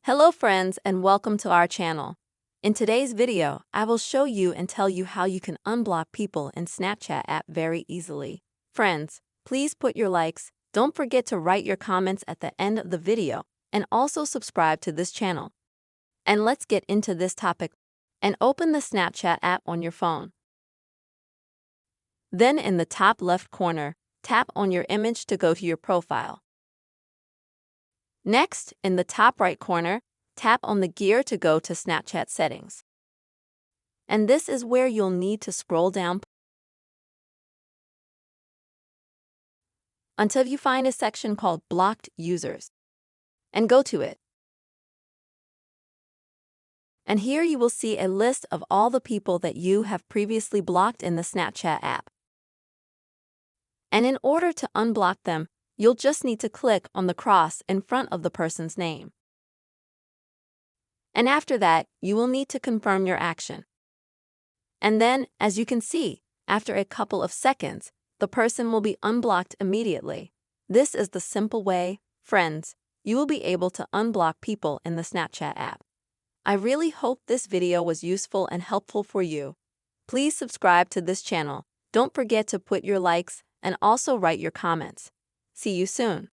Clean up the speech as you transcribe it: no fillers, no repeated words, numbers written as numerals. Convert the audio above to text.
Hello friends and welcome to our channel. In today's video, I will show you and tell you how you can unblock people in Snapchat app very easily. Friends, please put your likes, don't forget to write your comments at the end of the video, and also subscribe to this channel. And let's get into this topic. And open the Snapchat app on your phone. Then in the top left corner, tap on your image to go to your profile. Next, in the top right corner, tap on the gear to go to Snapchat settings. And this is where you'll need to scroll down until you find a section called Blocked Users. And go to it. And here you will see a list of all the people that you have previously blocked in the Snapchat app. And in order to unblock them, you'll just need to click on the cross in front of the person's name. And after that, you will need to confirm your action. And then, as you can see, after a couple of seconds, the person will be unblocked immediately. This is the simple way, friends, you will be able to unblock people in the Snapchat app. I really hope this video was useful and helpful for you. Please subscribe to this channel. Don't forget to put your likes and also write your comments. See you soon.